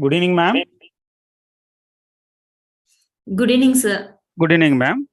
Good evening, ma'am. Good evening, sir. Good evening, ma'am.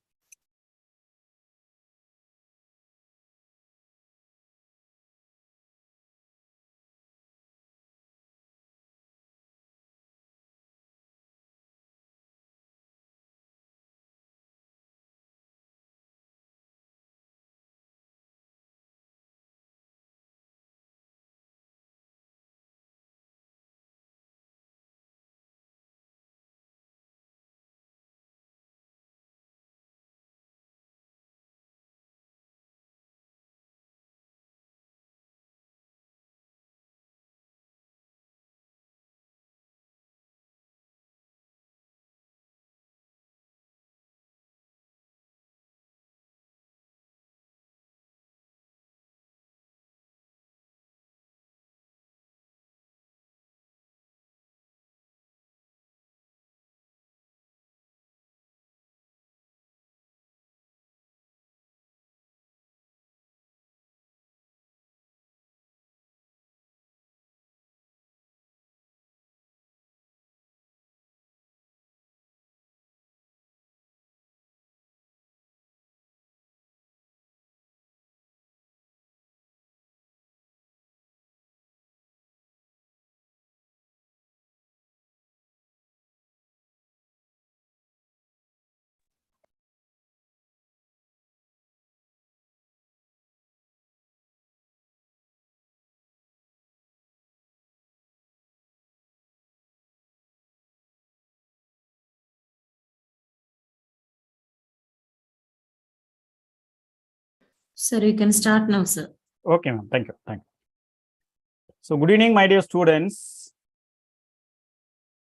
Sir, you can start now, sir. Okay, ma'am. Thank you. Thank you. So, good evening, my dear students.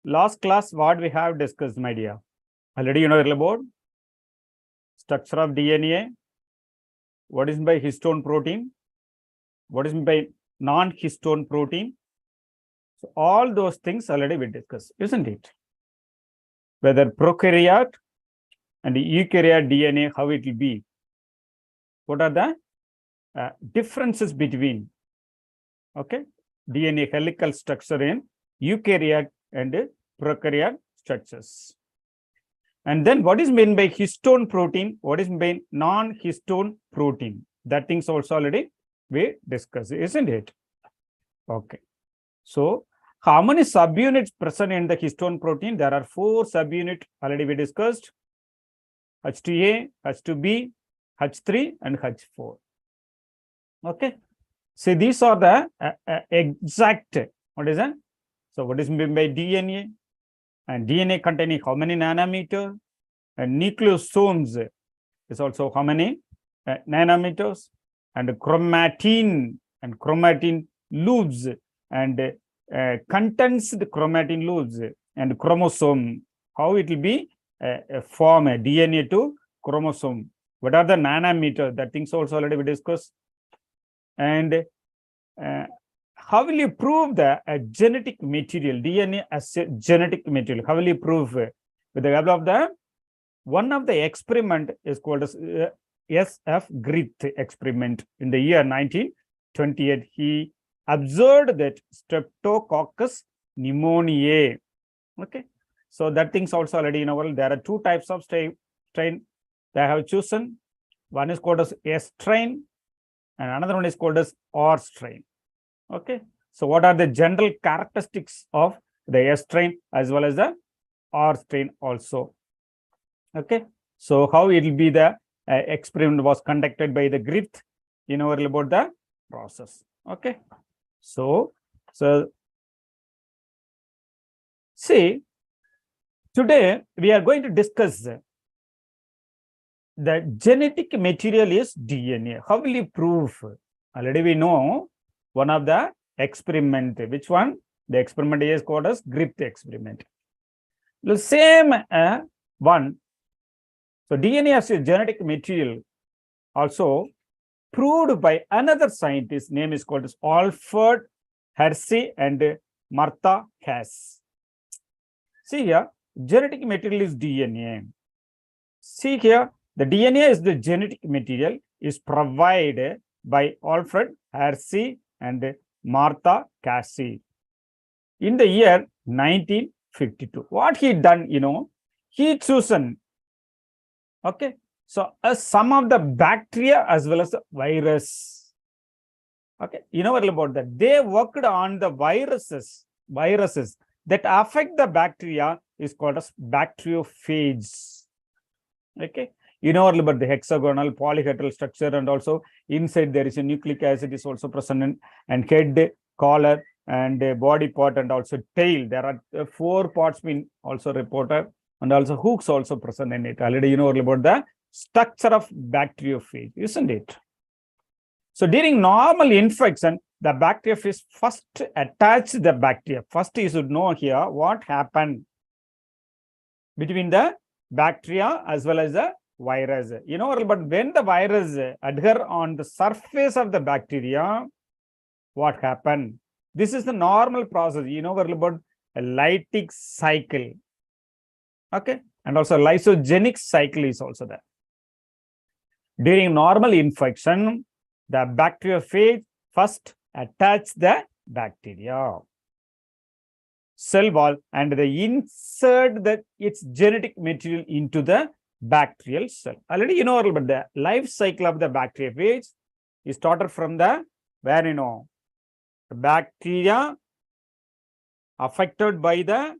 Last class, what we have discussed, my dear? Already you know about structure of DNA. What is by histone protein? What is by non-histone protein? So, all those things already we discussed, isn't it? Whether prokaryote and eukaryote DNA, how it will be. What are the differences between DNA helical structure in eukaryote and prokaryote structures. And then what is meant by histone protein? What is meant by non-histone protein? That things also already we discussed, isn't it? Okay. So how many subunits present in the histone protein? There are 4 subunits already we discussed. H2A, H2B, H3 and H4. Okay. So these are the exact, what is that? So what is meant by DNA? And DNA containing how many nanometers? And nucleosomes is also how many nanometers? And chromatin loops and contains the chromatin loops and chromosome. How it will be form a DNA to chromosome? What are the nanometers? That things also already we discussed. And how will you prove the genetic material, DNA as a genetic material? How will you prove? With the help of the one of the experiment is called as SF Grith experiment in the year 1928. He observed that Streptococcus pneumoniae. Okay, so that things also already in our world. There are 2 types of strain they have chosen. One is called as S strain, and another one is called as R strain. Okay, so what are the general characteristics of the S strain as well as the R strain also? Okay, so how it will be the experiment was conducted by the Grith, you know about the process. Okay, so see, today we are going to discuss the genetic material is DNA. How will you prove? Already we know one of the experiment. Which one? The experiment is called as Grith experiment. The same one. So DNA as a genetic material also proved by another scientist. Name is called as Alfred Hersey and Martha Cass. See here, genetic material is DNA. See here, the DNA is the genetic material is provided by Alfred Hersey and Martha Cass. in the year 1952. What he done, he chosen, okay, so some of the bacteria as well as the virus. Okay, you know about that. They worked on the viruses that affect the bacteria is called as bacteriophage. Okay, you know about the hexagonal polyhedral structure, and also inside there is a nucleic acid is also present, and head, collar, and body part, and also tail. There are 4 parts been also reported, and also hooks also present in it. Already you know about the structure of bacteriophage, isn't it? So during normal infection, the bacteriophage first attach the bacteria. First you should know here what happened between the bacteria as well as the virus. You know, but when the virus adhere on the surface of the bacteria, what happened? This is the normal process. You know about a lytic cycle. Okay, and also lysogenic cycle is also there. During normal infection, the bacteriophage first attach the bacteria cell wall and they insert its genetic material into the bacterial cell. Already you know about the life cycle of the bacteriophage is started from the where the bacteria affected by the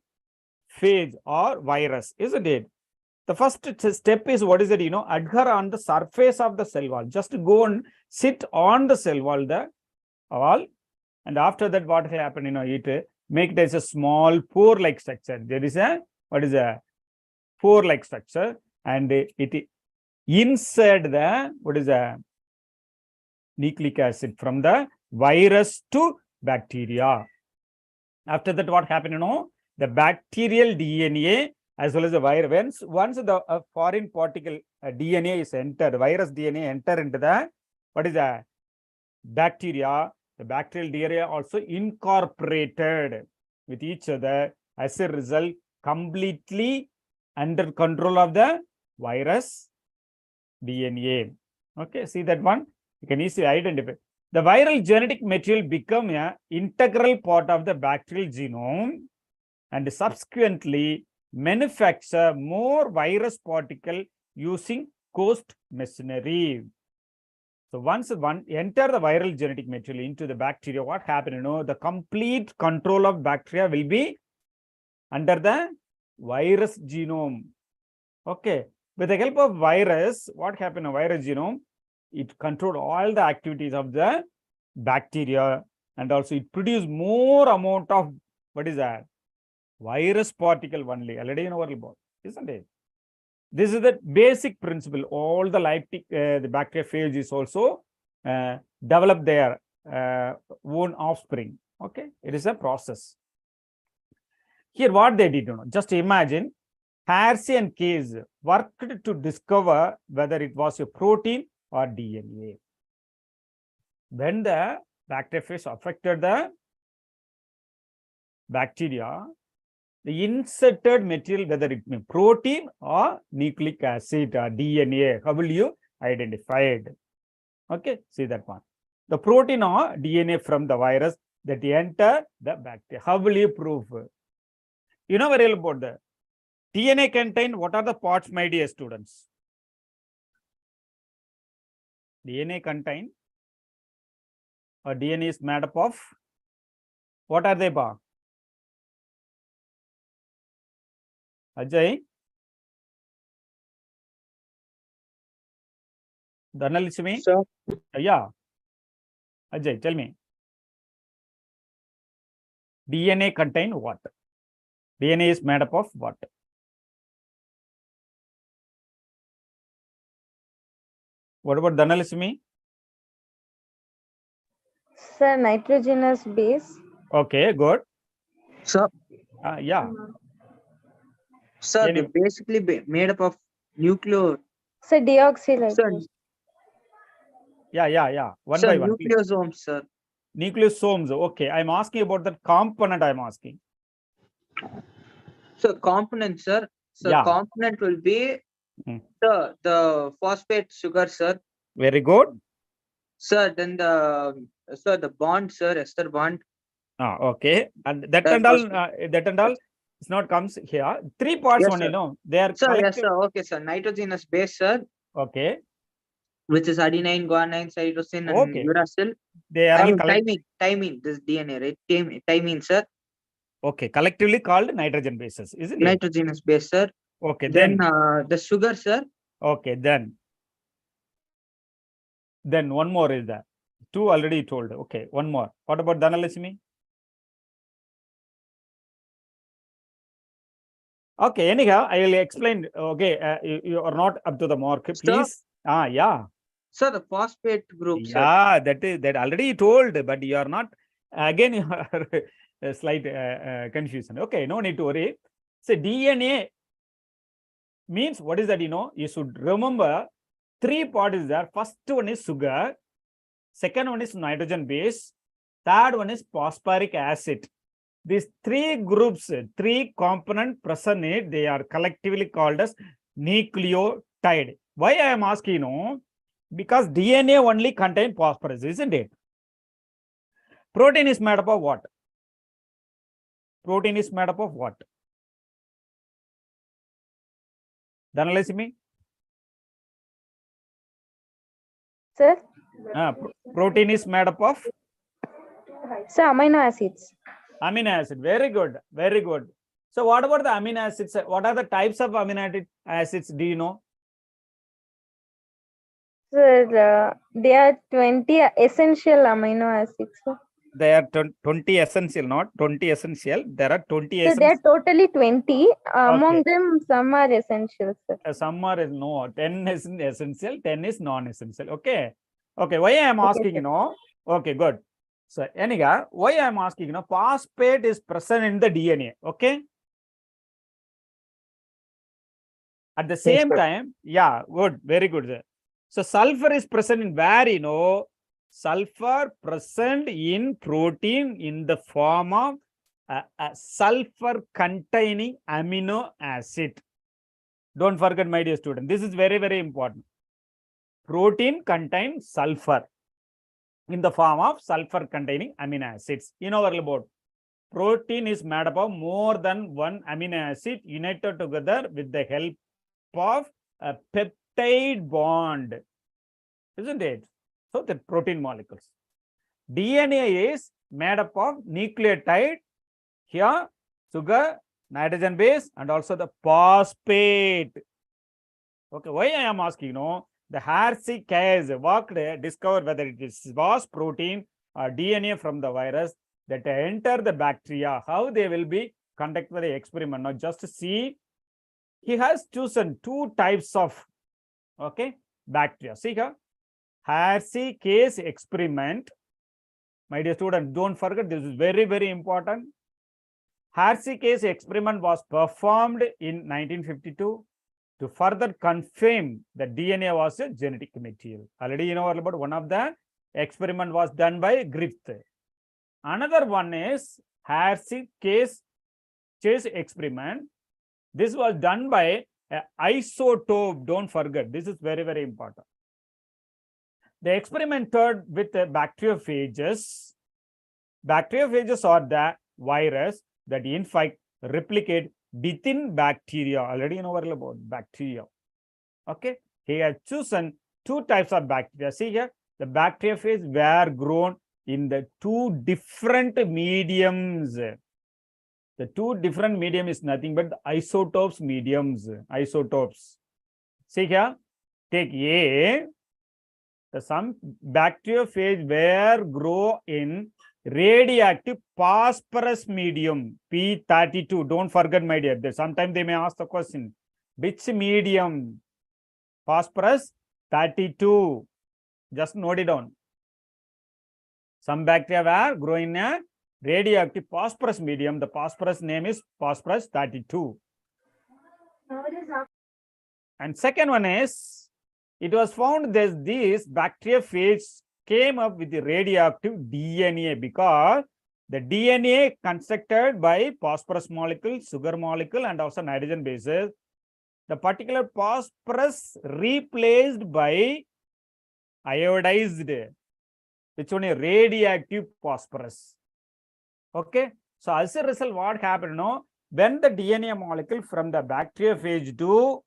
phage or virus, isn't it? The first step is what is it? Adhere on the surface of the cell wall. Just go and sit on the cell wall, and after that, what will happen? It make it as a small pore-like structure. There is a pore-like structure, and it insert the nucleic acid from the virus to bacteria. After that, what happened? The bacterial DNA as well as the virus. Once the foreign particle DNA is entered, virus DNA enter into the bacteria, the bacterial DNA also incorporated with each other, as a result, completely under control of the virus DNA. Okay, see that one? You can easily identify. The viral genetic material become an integral part of the bacterial genome and subsequently manufacture more virus particle using host machinery. So once one enter the viral genetic material into the bacteria, what happened? The complete control of bacteria will be under the virus genome. Okay, with the help of virus, what happened? A virus genome, it controlled all the activities of the bacteria, and also it produced more amount of virus particle only. Already you know about, isn't it? This is the basic principle. All the the bacteriophage is also develop their own offspring. Okay, it is a process. Here, what they did, just imagine, Hersey and Case worked to discover whether it was a protein or DNA. When the bacteriophage affected the bacteria, the inserted material, whether it may protein or nucleic acid or DNA, how will you identify it? Okay, see that one. The protein or DNA from the virus that enter the bacteria. How will you prove? You know very well about the DNA contain what are the parts, my dear students? DNA contain, or DNA is made up of, what are they, Ba? Ajay? Dhanalakshmi? Sir, Yeah. Ajay, tell me. DNA contain what? DNA is made up of what? What about Dhanalakshmi? Sir, nitrogenous base. Okay, good. sir, Yeah. sir, they're basically made up of nucleo. Sir, deoxyribonucleic Sir, acid. Yeah. One sir, by one. nucleosomes, sir. Nucleosomes. Okay, I'm asking about that component. I'm asking. So component, sir. So Yeah. component will be the phosphate sugar, sir. Very good. Sir, then the bond, sir, ester bond. Okay. And that That and all, was- that and all, it's not comes here. Three parts Yes, only, sir. no? They are Sir, yes, collective. sir. Okay, sir. Nitrogenous base, sir, Okay. which is adenine, guanine, cytosine, and Okay. uracil. They are I all mean, collect. thymine, this DNA, right? Thymine, sir. Okay. Collectively called nitrogen bases, isn't it? Nitrogenous base, sir. Okay. Then Then, the sugar, sir. okay. Then one more is there. Two already told. Okay. One more. What about Dhanalakshmi? Okay. Anyhow, I will explain. Okay. You are not up to the mark. Sir? Please. Yeah. Sir, the phosphate group, sir. Yeah, that already told, but you are not. Again, you are a slight confusion. Okay, no need to worry. So DNA means what is that? You should remember three parts is there. First one is sugar. Second one is nitrogen base. Third one is phosphoric acid. These three groups, three component present in it, they are collectively called as nucleotide. Why I am asking, because DNA only contains phosphorus, isn't it? Protein is made up of what? Protein is made up of what? Dhanalakshmi? Sir? Protein is made up of Sir, amino acids. amino acid. Very good. Very good. So what about the amino acids? What are the types of amino acids? Do you know? Sir, they are 20 essential amino acids. Sir. There are 20 essential, not 20 essential. There are 20 So they are essential. totally 20. Among Okay. them, some are essential, sir. Some are no, 10 is essential, 10 is non-essential. Okay. Okay. Why I am Okay, asking, sir. Okay, good. So anyhow, why I am asking, phosphate is present in the DNA. Okay. At the same sir. time, yeah, good, very good. Sir. So sulfur is present in where, sulfur present in protein in the form of a sulfur containing amino acid. Don't forget, my dear student, this is very, very important. Protein contains sulfur in the form of sulfur containing amino acids. In our board, protein is made up of more than one amino acid united together with the help of a peptide bond, isn't it? So the protein molecules. DNA is made up of nucleotide, here sugar, nitrogen base, and also the phosphate. Okay, why I am asking, the Hersey case worked discover whether it was protein or DNA from the virus that enter the bacteria, how they will be conducted the experiment. Now just see, he has chosen two types of bacteria. See here, Hersey case experiment. My dear student, don't forget, this is very, very important. Hersey case experiment was performed in 1952 to further confirm that DNA was a genetic material. Already you know about one of the experiment was done by Griffith. Another one is Hersey case experiment. This was done by isotope. Don't forget, this is very, very important. They experimented with bacteriophages. Bacteriophages are the virus that in fact replicate within bacteria. Already you know about bacteria. Okay, he has chosen two types of bacteria. See here, the bacteriophage were grown in the two different mediums. The two different medium is nothing but the isotopes mediums. Isotopes. See here, take A. Some bacteriophage were grow in radioactive phosphorus medium, P32. Don't forget, my dear. Sometimes they may ask the question, which medium? Phosphorus 32. Just note it down. Some bacteria were growing in a radioactive phosphorus medium. The phosphorus name is phosphorus 32. And second one is, it was found that these bacteriophages came up with the radioactive DNA because the DNA constructed by phosphorus molecule, sugar molecule, and also nitrogen bases. The particular phosphorus replaced by iodized, which one is radioactive phosphorus. Okay. So as a result, what happened? No, when the DNA molecule from the bacteriophage to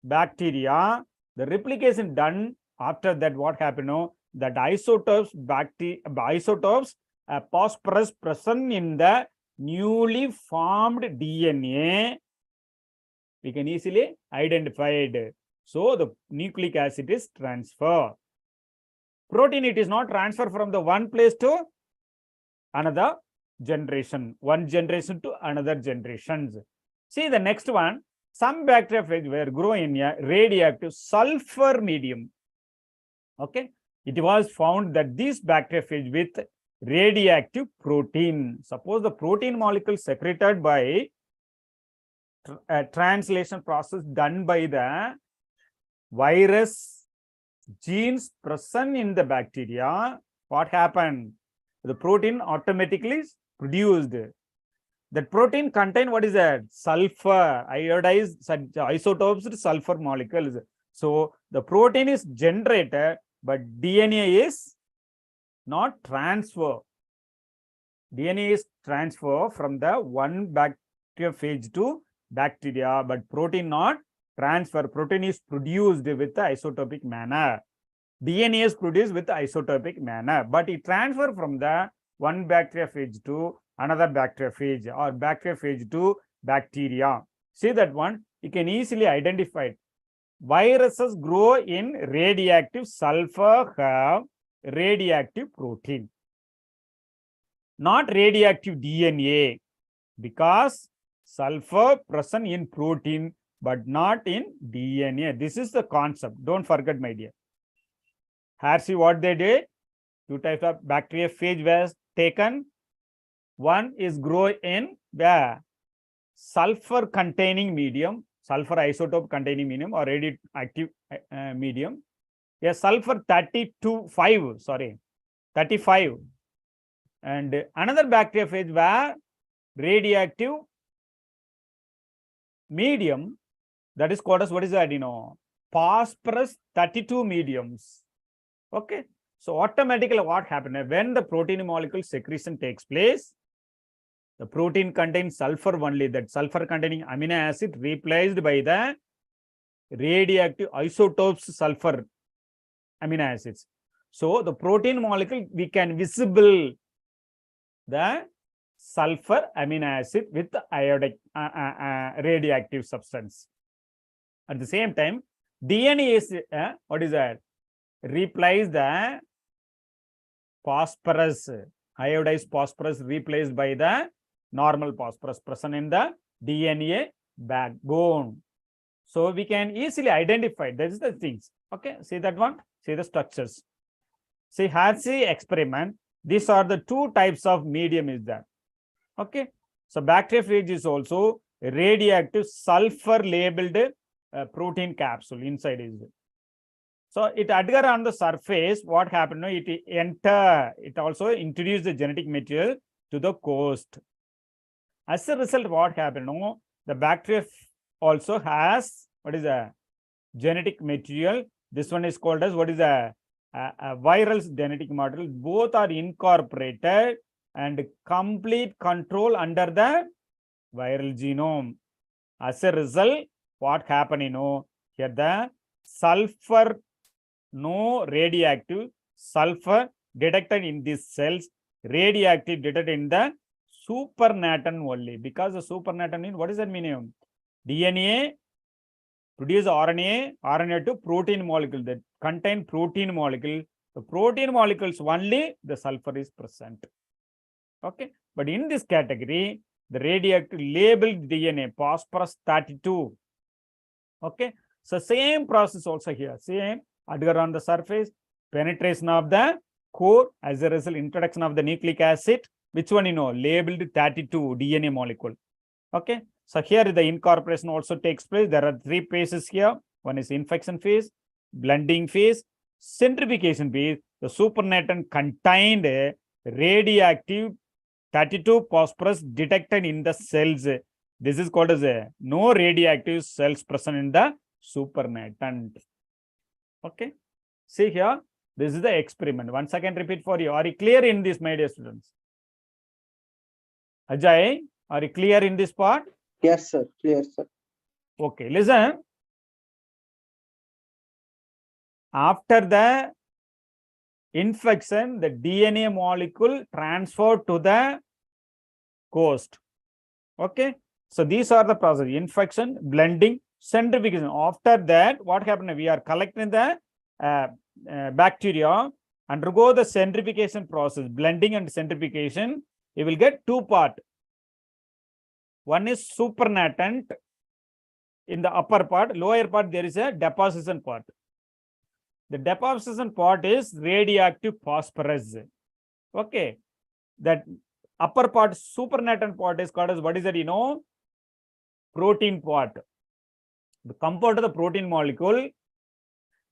bacteria, the replication done after that, what happened? No, that isotopes, phosphorus present in the newly formed DNA, we can easily identify it. So the nucleic acid is transferred. Protein, it is not transferred from the one place to another generation, one generation to another generations. See the next one, some bacteriophage were growing in a radioactive sulfur medium. Okay, it was found that these bacteriophage with radioactive protein, suppose the protein molecule secreted by a translation process done by the virus genes present in the bacteria, what happened? The protein automatically is produced. That protein contain what is that? Sulfur, iodized isotopes sulfur molecules. So the protein is generated, but DNA is not transfer. DNA is transfer from the one bacteriophage to bacteria, but protein not transfer. Protein is produced with the isotopic manner. DNA is produced with the isotopic manner, but it transfer from the one bacteriophage to another bacteriophage or bacteriophage to bacteria. See that one, you can easily identify it. Viruses grow in radioactive sulfur, have radioactive protein, not radioactive DNA, because sulfur present in protein but not in DNA. This is the concept. Don't forget, my dear. Here see what they did. Two types of bacteriophage was taken. One is grow in the sulfur containing medium, sulfur isotope containing medium or radioactive medium. A sulfur 35. And another bacteriophage were radioactive medium, that is called as, what is that, phosphorus 32 mediums. Okay, so automatically what happened when the protein molecule secretion takes place, the protein contains sulfur only, that sulfur containing amino acid replaced by the radioactive isotopes sulfur amino acids. So the protein molecule, we can visible the sulfur amino acid with iodic radioactive substance. At the same time, DNA is what is that? Replace the phosphorus, iodized phosphorus replaced by the normal phosphorus present in the DNA backbone. So we can easily identify, that is the things. Okay, see that one, see the structures. See, Hartsey experiment, these are the two types of medium is there. Okay, so bacteriophage is also a radioactive sulfur labeled protein capsule inside is. So it adhere on the surface, what happened? It also introduced the genetic material to the coast. As a result, what happened? The bacteria also has, what is a genetic material. This one is called as, what is a viral genetic material. Both are incorporated and complete control under the viral genome. As a result, what happened? Here the sulfur, no radioactive sulfur detected in these cells, radioactive detected in the supernatant only, because the supernatant means, what does that mean? DNA produce RNA, RNA to protein molecule that contain protein molecule. The protein molecules only the sulfur is present. Okay, but in this category, the radioactive labeled DNA, phosphorus 32. Okay, so same process also here, same adhere on the surface, penetration of the core, as a result introduction of the nucleic acid, which one labeled 32 DNA molecule. Okay, so here the incorporation also takes place. There are three phases here. One is infection phase, blending phase, centrifugation phase. The supernatant contained radioactive 32 phosphorus detected in the cells. This is called as no radioactive cells present in the supernatant. Okay, see here, this is the experiment. Once again repeat for you. Are you clear in this, my dear students? Ajay, are you clear in this part? Yes, sir. Clear, sir. Okay, listen. After the infection, the DNA molecule transferred to the host. Okay, so these are the process: infection, blending, centrifugation. After that, what happened? We are collecting the bacteria, undergo the centrifugation process, blending and centrifugation. You will get two parts. One is supernatant in the upper part, lower part there is a deposition part. The deposition part is radioactive phosphorus. Okay, that upper part, supernatant part is called as, what is that, you know? Protein part. The compound of the protein molecule,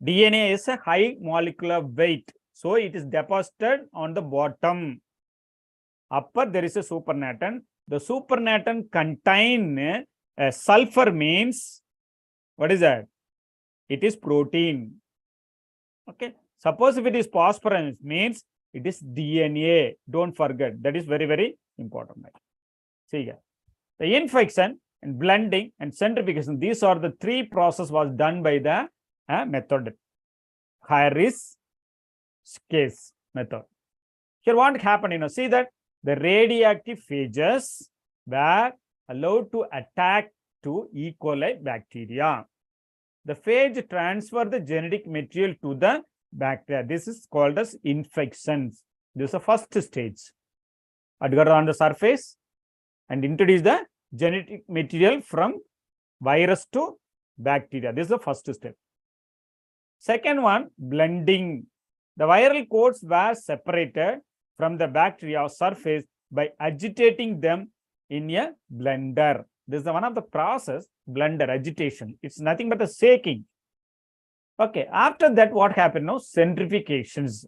DNA is a high molecular weight. So it is deposited on the bottom. Upper there is a supernatant. The supernatant contain sulfur, means, what is that? It is protein. Okay. Suppose if it is phosphorus, means it is DNA. Don't forget. That is very, very important. See here. The infection and blending and centrifugation, these are the three processes was done by the method. High risk case method. Here what happened, you know, see that the radioactive phages were allowed to attack to E. coli bacteria. The phage transfer the genetic material to the bacteria. This is called as infections. This is the first stage. Adhere on the surface and introduce the genetic material from virus to bacteria. This is the first step. Second one, blending. The viral coats were separated from the bacteria surface by agitating them in a blender. This is one of the process, blender, agitation. It's nothing but a shaking. Okay, after that, what happened now? Centrifugations.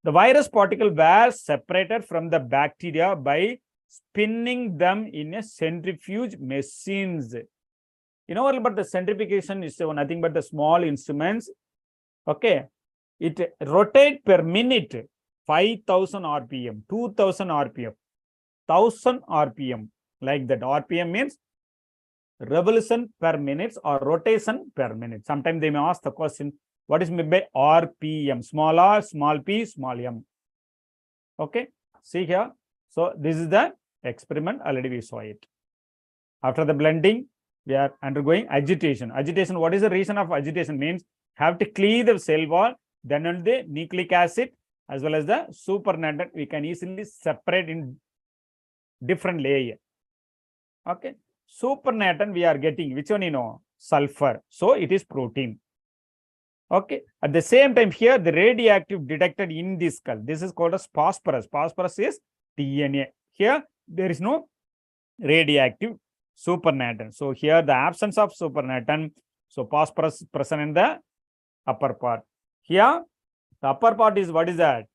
The virus particle were separated from the bacteria by spinning them in a centrifuge machines. You know what about the centrifugation is nothing but the small instruments. Okay, it rotate per minute 5,000 RPM, 2,000 RPM, 1,000 RPM. Like that. RPM means revolution per minute or rotation per minute. Sometimes they may ask the question, what is meant by RPM? Small r, small p, small m. Okay, see here. So this is the experiment. Already we saw it. After the blending, we are undergoing agitation. Agitation, what is the reason of agitation? Means have to clear the cell wall, then on the nucleic acid as well as the supernatant, we can easily separate in different layer. Okay, supernatant we are getting, which one, you know? Sulfur. So it is protein. Okay, at the same time here, the radioactive detected in this skull. This is called as phosphorus. Phosphorus is DNA. Here, there is no radioactive supernatant. So here, the absence of supernatant. So phosphorus present in the upper part. Here, the upper part is, what is that?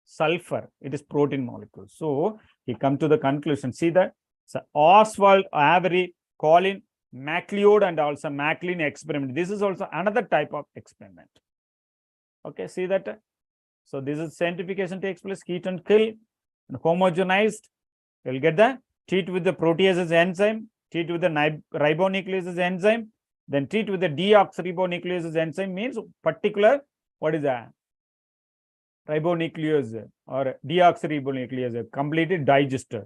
Sulfur. It is protein molecule. So he come to the conclusion. See that? So Oswald, Avery, Colin, MacLeod, and also MacLean experiment. This is also another type of experiment. Okay, see that? So this is centrifugation takes place, heat and kill, and homogenized. You'll get the treat with the proteases enzyme, treat with the ribonucleases enzyme, then treat with the deoxyribonucleases enzyme, means particular, what is that? Ribonuclease or deoxyribonuclease, completely digested.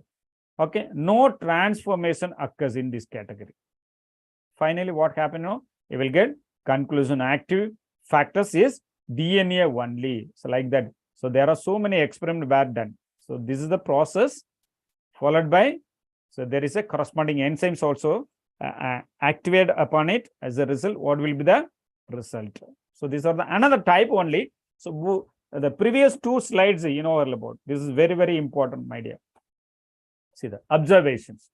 Okay, no transformation occurs in this category. Finally, what happened now? You will get conclusion. Active factors is DNA only. So like that. So there are so many experiments were done. So this is the process followed by. So there is a corresponding enzymes also activated upon it. As a result, what will be the result? So these are the another type only. So the previous two slides, you know all about. This is very, very important, my dear. See the observations.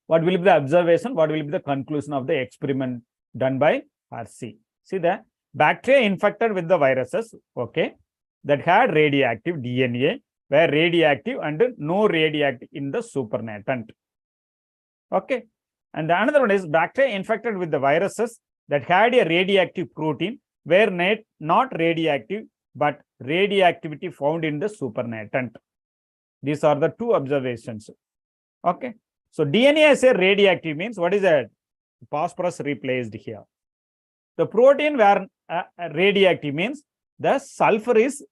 What will be the observation? What will be the conclusion of the experiment done by RC? See the bacteria infected with the viruses, okay, that had radioactive DNA, were radioactive and no radioactive in the supernatant. Okay. And the another one is bacteria infected with the viruses that had a radioactive protein, were not radioactive, but radioactivity found in the supernatant. These are the two observations. Okay. So DNA as a radioactive means what is that? Phosphorus replaced here. The protein where radioactive means the sulfur is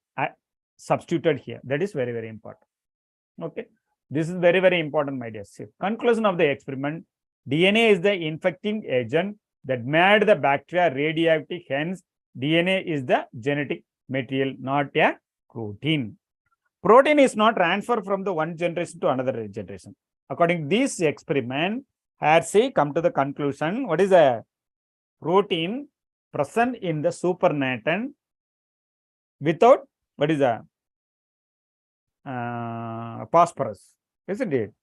substituted here. That is very, very important. Okay. This is very, very important, my dear. Conclusion of the experiment. DNA is the infecting agent that made the bacteria radioactive. Hence, DNA is the genetic material, not a protein. Protein is not transferred from the one generation to another generation. According to this experiment, Hersey come to the conclusion, what is a protein present in the supernatant without, what is a phosphorus, isn't it?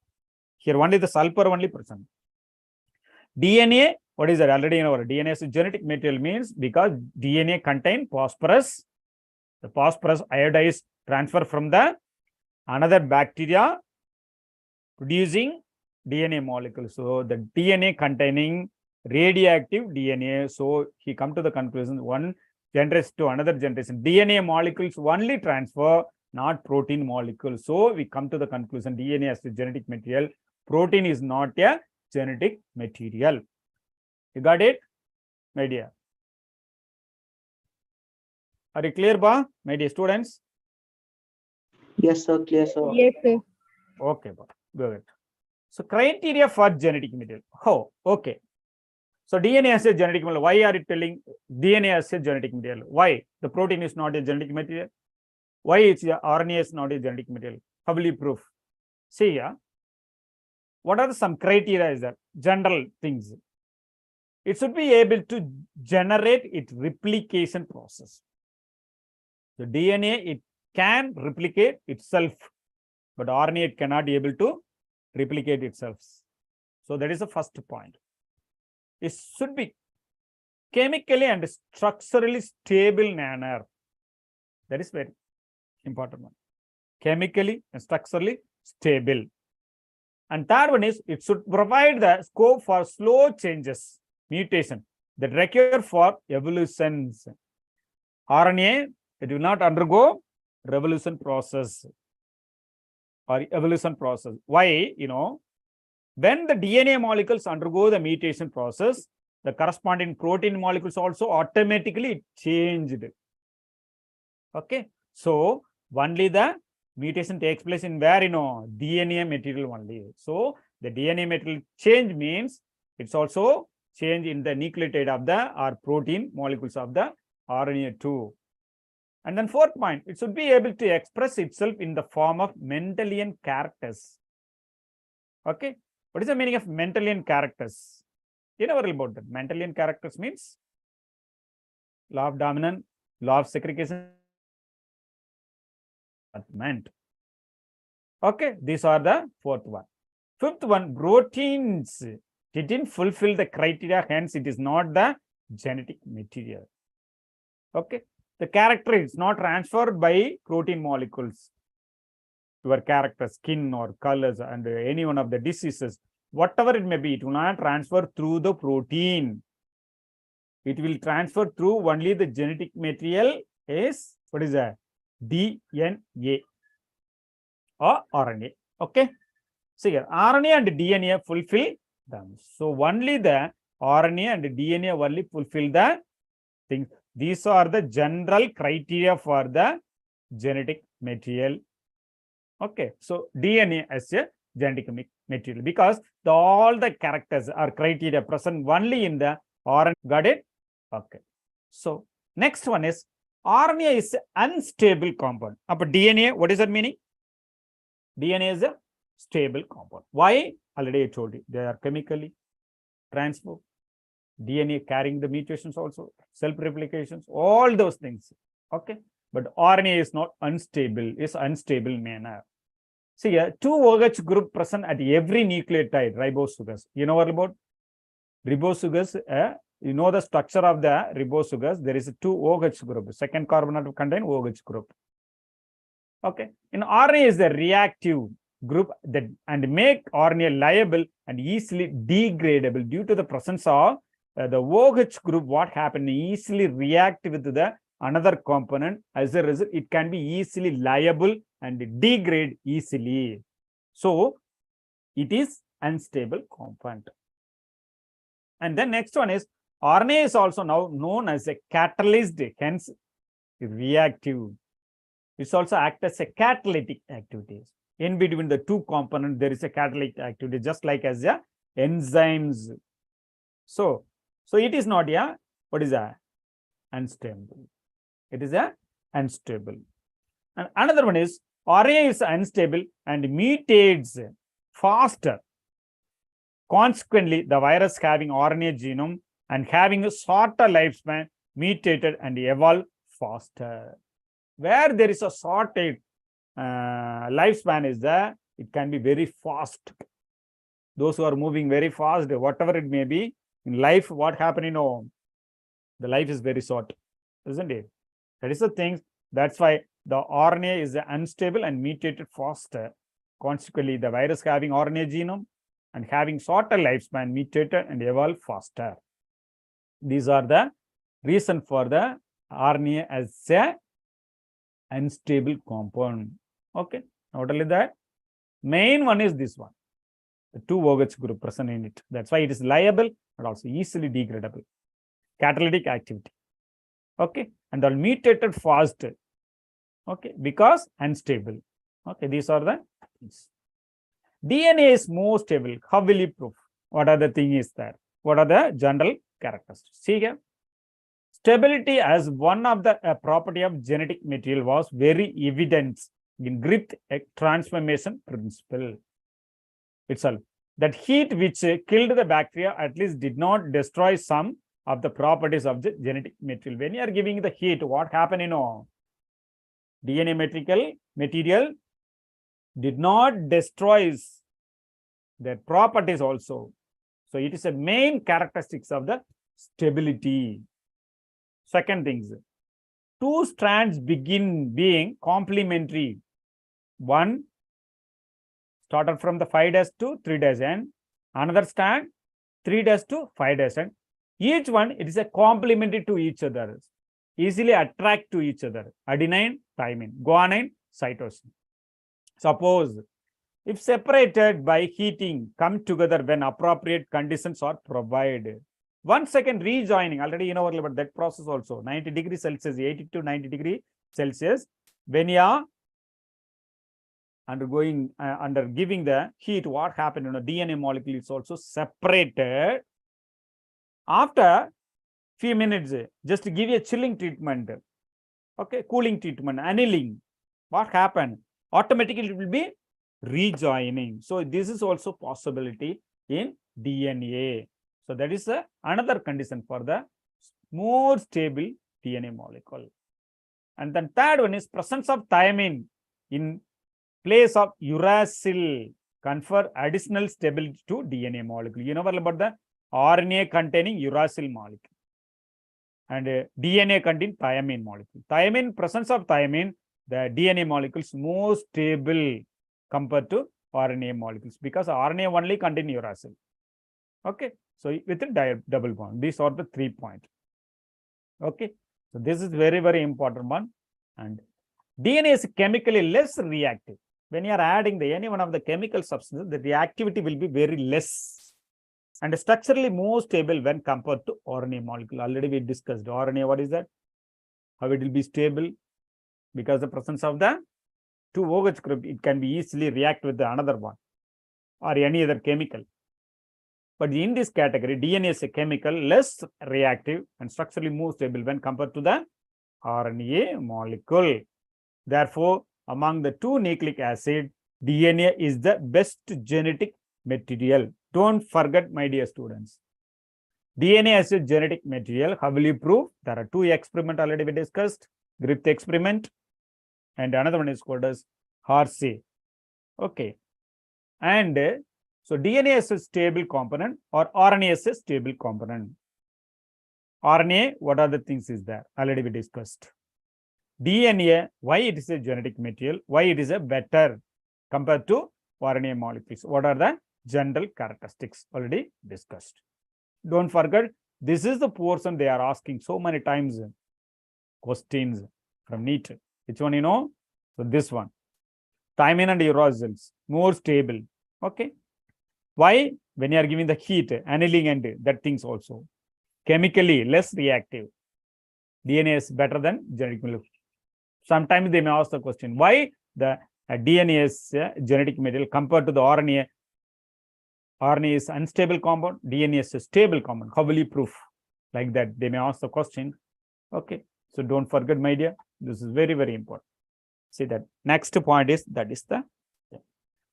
Here only the sulfur only present. DNA, what is that? Already in our DNA is genetic material means because DNA contain phosphorus. The phosphorus iodized transfer from the another bacteria producing DNA molecules. So the DNA containing radioactive DNA. So he come to the conclusion one generation to another generation. DNA molecules only transfer, not protein molecules. So we come to the conclusion DNA as the genetic material. Protein is not a genetic material. You got it, my dear? Are you clear, ba, my dear students? Yes, sir. Clear, sir. Yes, sir. Okay, ba, good. So criteria for genetic material. Oh, okay. So DNA as a genetic material. Why are you telling DNA as a genetic material? Why the protein is not a genetic material? Why it's RNA is not a genetic material? How will you prove? See here. What are some criteria? Is that general things? It should be able to generate its replication process. The DNA, it can replicate itself, but RNA it cannot be able to replicate itself. So that is the first point. It should be chemically and structurally stable manner. That is very important one. Chemically and structurally stable. And third one is it should provide the scope for slow changes, mutation that require for evolutions. RNA, it will not undergo revolution process or evolution process. Why? You know, when the DNA molecules undergo the mutation process, the corresponding protein molecules also automatically changed. Okay. So only the mutation takes place in where, you know, DNA material only. So the DNA material change means it's also change in the nucleotide of the or protein molecules of the RNA too. And then fourth point, it should be able to express itself in the form of Mendelian characters. Okay. What is the meaning of Mendelian characters? You know about that. Mendelian characters means law of dominance, law of segregation. Okay, these are the fourth one. Fifth one, proteins didn't fulfill the criteria, hence it is not the genetic material. Okay, the character is not transferred by protein molecules. Your character, skin or colors and any one of the diseases, whatever it may be, it will not transfer through the protein. It will transfer through only the genetic material is, what is that? DNA or RNA. Okay. So here, RNA and DNA fulfill them. So only the RNA and DNA only fulfill the things. These are the general criteria for the genetic material. Okay. So DNA as a genetic material because all the characters or criteria present only in the RNA. Got it? Okay. So next one is RNA is unstable compound. But DNA, what is that meaning? DNA is a stable compound. Why? Already I told you. They are chemically transfer. DNA carrying the mutations also, self-replications, all those things. Okay. But RNA is not unstable, is unstable manner. See here, 2 OH group present at every nucleotide, ribose sugars. You know what about ribose sugars? You know the structure of the ribose sugars. There is a 2 OH group. Second carbon atom contain OH group. Okay. In RNA is the reactive group that and make RNA liable and easily degradable due to the presence of the OH group. What happened? Easily react with the another component. As a result, it can be easily liable and degrade easily. So it is unstable compound. And then next one is RNA is also now known as a catalyst, hence reactive. It's also act as a catalytic activities. In between the two components, there is a catalytic activity, just like as a enzymes. So it is not a, what is that? Unstable. It is a unstable. And another one is RNA is unstable and mutates faster. Consequently, the virus having RNA genome and having a shorter lifespan mutated and evolve faster. Where there is a shorter lifespan is there, it can be very fast. Those who are moving very fast, whatever it may be, in life, what happened, the life is very short, isn't it? That is the thing. That's why the RNA is unstable and mutated faster. Consequently, the virus having RNA genome and having shorter lifespan mutated and evolve faster. These are the reason for the RNA as a unstable compound. Okay, not only that, main one is this one, the 2 OH group present in it. That's why it is liable but also easily degradable. Catalytic activity. Okay, and all mutated fast. Okay, because unstable. Okay, these are the things. DNA is more stable. How will you prove? What are the things there? What are the general characteristics? See here. Stability as one of the property of genetic material was very evident in Griffith transformation principle itself. That heat which killed the bacteria at least did not destroy some of the properties of the genetic material. When you are giving the heat, what happened? DNA material did not destroy their properties also. So it is a main characteristics of the stability. Second things, 2 strands begin being complementary. One started from the 5' to 3' end, another strand 3' to 5' end. Each one, it is a complementary to each other, easily attract to each other. Adenine, thymine, guanine, cytosine. Suppose if separated by heating, come together when appropriate conditions are provided. 1 second rejoining, already you know about that process also. 90 degrees Celsius, 80 to 90 degrees Celsius. When you are undergoing, under giving the heat, what happened? DNA molecule is also separated. After few minutes, just give a chilling treatment. Okay, cooling treatment, annealing. What happened? Automatically it will be rejoining. So this is also possibility in DNA. So that is another condition for the more stable DNA molecule. And then third one is presence of thymine in place of uracil confer additional stability to DNA molecule. You know about the RNA containing uracil molecule and DNA contain thymine molecule. Thymine, presence of thymine, the DNA molecules more stable compared to RNA molecules because RNA only contain uracil. Okay, so with a double bond, these are the 3 points. Okay, so this is very, very important one. And DNA is chemically less reactive. When you are adding any one of the chemical substances, the reactivity will be very less and structurally more stable when compared to RNA molecule. Already we discussed RNA. What is that? How it will be stable? Because the presence of the 2 OH group, it can be easily react with the another one or any other chemical. But in this category, DNA is a chemical less reactive and structurally more stable when compared to the RNA molecule. Therefore, among the 2 nucleic acid, DNA is the best genetic material. Don't forget, my dear students. DNA as a genetic material. How will you prove? There are 2 experiments already we discussed. Griffith experiment and another one is called as Harsey. Okay. And so DNA is a stable component or RNA is a stable component. RNA, what are the things is there? Already we discussed. DNA, why it is a genetic material, why it is a better compared to RNA molecules. What are the general characteristics? Already discussed. Don't forget, this is the portion they are asking so many times questions from NEET. Which one you know? So this one. thymine and uracils, more stable. Okay. Why? When you are giving the heat, annealing and that things also. Chemically less reactive. DNA is better than genetic material. Sometimes they may ask the question, why the DNA is genetic material compared to the RNA? RNA is unstable compound, DNA is a stable compound. How will you prove? Like that, they may ask the question. Okay, so don't forget, my dear, this is very, very important. See that next point is that is the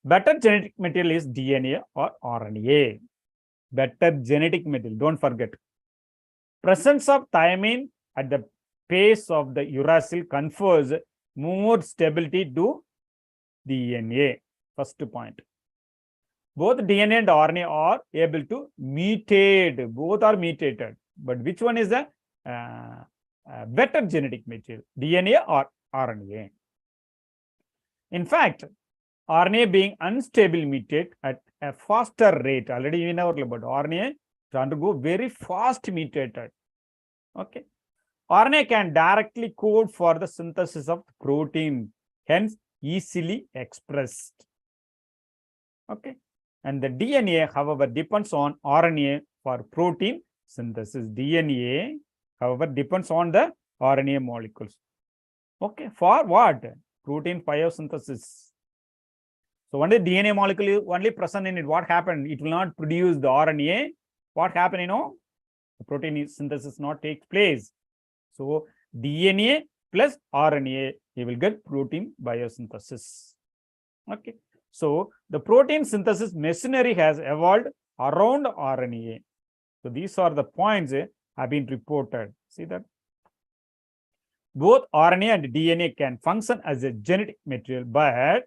better genetic material is DNA or RNA. Better genetic material, don't forget. Presence of thymine at the base of the uracil confers more stability to DNA. First point. Both DNA and RNA are able to mutate. Both are mutated. But which one is the better genetic material? DNA or RNA? In fact, RNA being unstable mutate at a faster rate. Already we know about RNA to undergo very fast mutated. Okay. RNA can directly code for the synthesis of protein, hence easily expressed. Okay. And the DNA, however, depends on RNA for protein synthesis. DNA, however, depends on the RNA molecules. Okay. For what? Protein biosynthesis. So when the DNA molecule is only present in it, what happened? It will not produce the RNA. What happened, The protein synthesis not take place. So DNA plus RNA, you will get protein biosynthesis. Okay. So the protein synthesis machinery has evolved around RNA. So these are the points have been reported. See that? Both RNA and DNA can function as a genetic material, but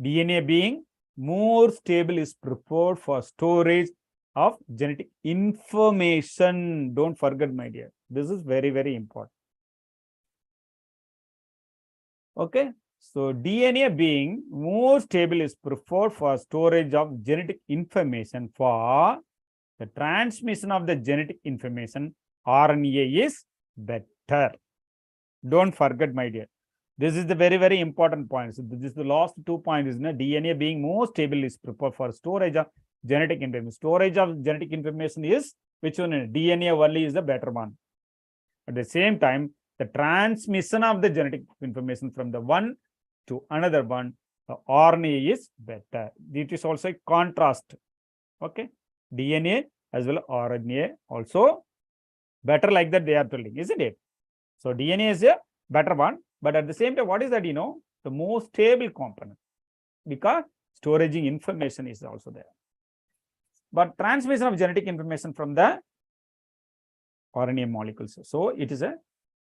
DNA being more stable is preferred for storage of genetic information. Don't forget, my dear. This is very, very important. Okay. So DNA being more stable is preferred for storage of genetic information. For the transmission of the genetic information, RNA is better. Don't forget, my dear. This is the very, very important point. So this is the last 2 points. DNA being more stable is preferred for storage of genetic information. Storage of genetic information is which one? DNA only is the better one. At the same time, the transmission of the genetic information from the one to another one, the RNA is better. It is also a contrast. Okay. DNA as well as RNA also better, like that they are telling, isn't it? So DNA is a better one, but at the same time, what is that? The most stable component, because storing information is also there. But transmission of genetic information from the RNA molecules. So it is a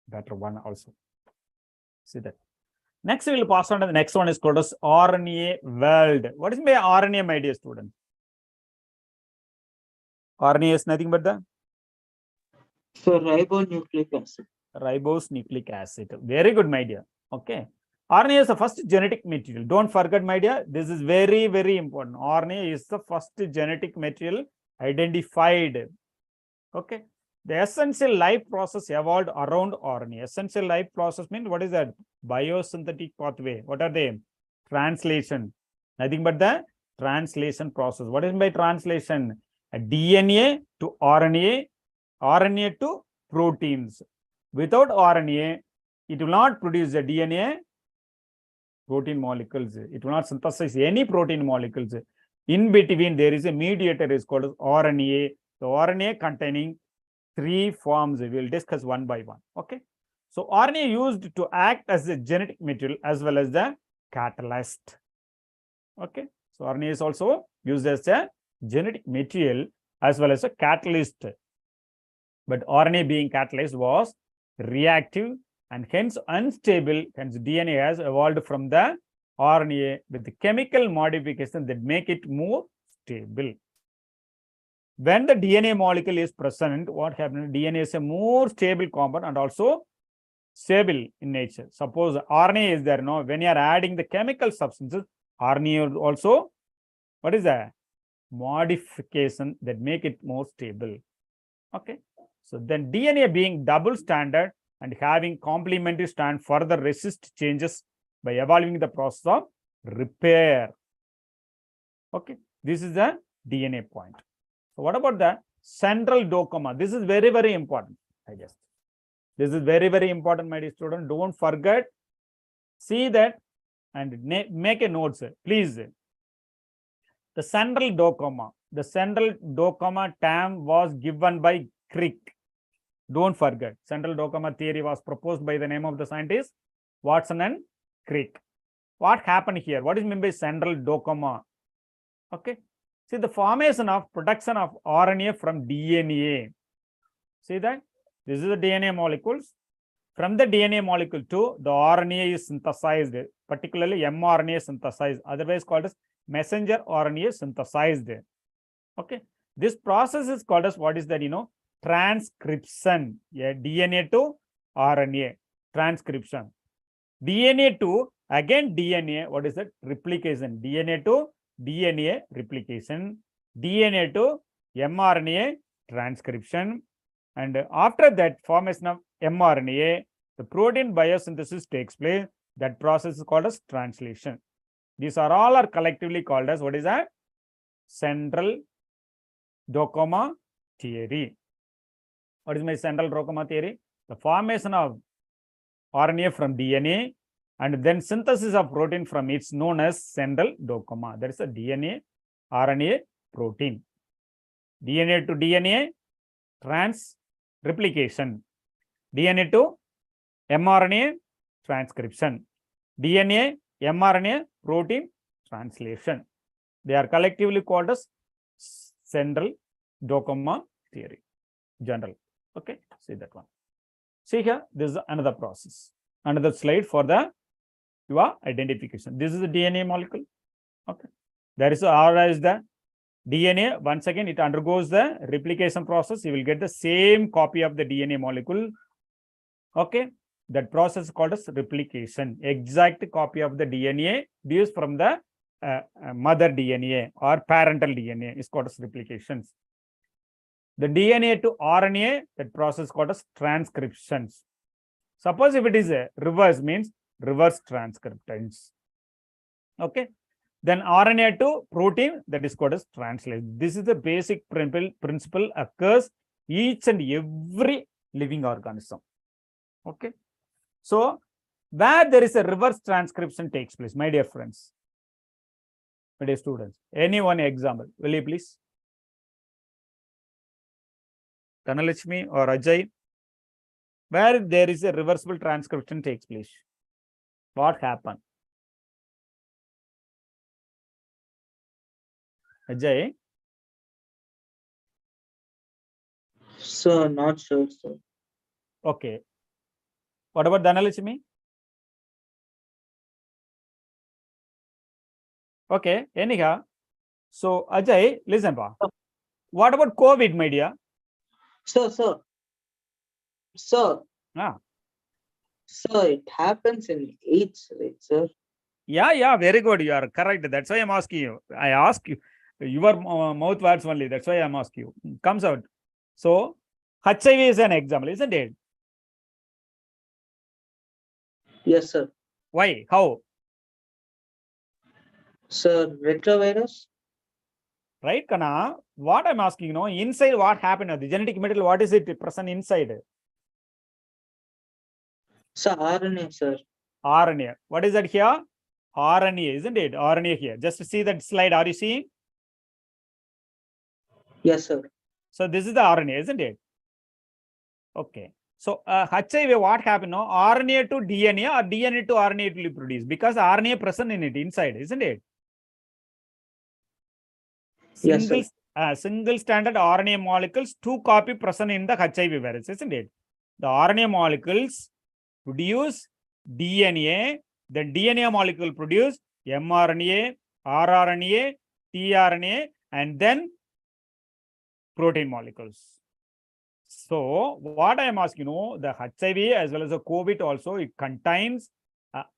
better one also. See that. Next, we will pass on to the next one is called as RNA weld. What is by RNA, my dear student? RNA is nothing but the ribonucleic acid. Ribose nucleic acid. Very good, my dear. Okay. RNA is the first genetic material. Don't forget, my dear. This is very, very important. RNA is the first genetic material identified. Okay. The essential life process evolved around RNA. Essential life process means what is that? Biosynthetic pathway. What are they? Translation. Nothing but the translation process. What is by translation? A DNA to RNA, RNA to proteins. Without RNA, it will not produce the DNA protein molecules. It will not synthesize any protein molecules. In between, there is a mediator is called RNA. The RNA containing 3 forms. We will discuss one by one. Okay. So RNA used to act as a genetic material as well as the catalyst. Okay. So RNA is also used as a genetic material as well as a catalyst. But RNA being catalyst was reactive and hence unstable. Hence DNA has evolved from the RNA with the chemical modification that make it more stable. When the DNA molecule is present, what happens? DNA is a more stable compound and also stable in nature. Suppose RNA is there, no? When you are adding the chemical substances, RNA also, what is that? Modification that make it more stable. Okay. So then DNA being double standard and having complementary strand further resist changes by evolving the process of repair. Okay, this is the DNA point. So what about the central dopamine? This is very, very important, I guess. This is very, very important, my dear student. Don't forget. See that and make a note, sir. Please. The central dopamine term was given by Crick. Don't forget. Central dopamine theory was proposed by the name of the scientists Watson and Crick. What happened here? What is meant by central dopamine? Okay. See the formation of production of RNA from DNA. See that? This is the DNA molecules. From the DNA molecule to the RNA is synthesized, particularly mRNA synthesized, otherwise called as messenger RNA synthesized. Okay. This process is called as what is that? Transcription. Yeah, DNA to RNA. Transcription. DNA to again DNA. What is that? Replication. DNA to DNA replication. DNA to mRNA transcription. And after that formation of mRNA, the protein biosynthesis takes place. That process is called as translation. These are all are collectively called as what is that? Central dopamine theory. What is my central dopamine theory? The formation of RNA from DNA and then synthesis of protein from it is known as central dopamine. That is a DNA, RNA, protein. DNA to DNA replication. DNA to mRNA transcription. DNA, mRNA, protein translation. They are collectively called as central dopamine theory. General. Okay, see that one. See here, this is another process. Another slide for the your identification. This is the DNA molecule. Okay, there is the DNA. Once again, it undergoes the replication process. You will get the same copy of the DNA molecule. Okay, that process is called as replication. Exact copy of the DNA used from the mother DNA or parental DNA is called as replications. The DNA to RNA, that process is called as transcriptions. Suppose if it is a reverse, means reverse transcriptance. Okay. Then RNA to protein, that is called as translation. This is the basic principle occurs each and every living organism. Okay. So, where there is a reverse transcription takes place, my dear friends, my dear students. Any one example, will you please? Dhanalakshmi or Ajay, where there is a reversible transcription takes place. What happened? Ajay? Sir, not sure, sir. Okay. What about Dhanalakshmi? Okay, anyhow. So, Ajay, listen, pa. What about COVID, my dear? Sir. Sir, it happens in AIDS, right, sir? Yeah, very good. You are correct. That's why I'm asking you. I ask you, your mouth words only. That's why I'm asking you. Comes out. So, HIV is an example, isn't it? Yes, sir. Why? How? Sir, retrovirus? Right, Kana? What I'm asking, inside what happened? The genetic material, what is it present inside? Sir, RNA, sir. RNA. What is that here? RNA, isn't it? RNA here. Just see that slide. Are you seeing? Yes, sir. So this is the RNA, isn't it? Okay. So HIV, what happened? No, RNA to DNA or DNA to RNA will be produced because RNA present in it inside, isn't it? Yes, sir. Single standard RNA molecules, 2 copy present in the HIV virus, isn't it? The RNA molecules produce DNA, the DNA molecule produce mRNA, rRNA, tRNA, and then protein molecules. So, what I am asking, the HIV as well as the COVID also, it contains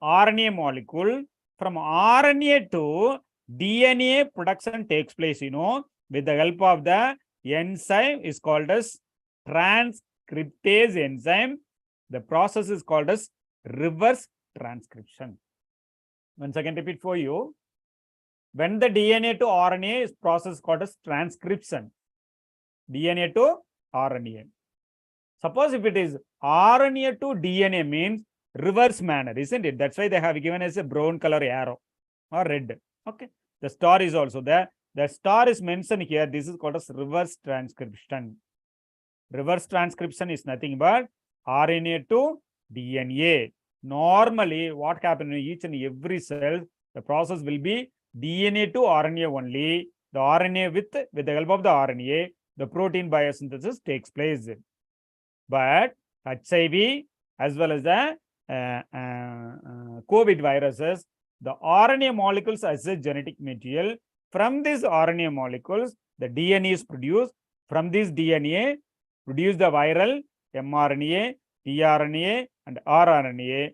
RNA molecule. From RNA to DNA production takes place, with the help of the enzyme is called as transcriptase enzyme. The process is called as reverse transcription. Once again, repeat for you. When the DNA to RNA is process called as transcription. DNA to RNA. Suppose if it is RNA to DNA means reverse manner, isn't it? That's why they have given us a brown color arrow or red. Okay. The star is also there. The star is mentioned here. This is called as reverse transcription. Reverse transcription is nothing but RNA to DNA. Normally, what happens in each and every cell, the process will be DNA to RNA only. The RNA with the help of the RNA, the protein biosynthesis takes place. But HIV as well as the COVID viruses, the RNA molecules as a genetic material. From these RNA molecules, the DNA is produced. From this DNA, produce the viral mRNA, tRNA, and rRNA.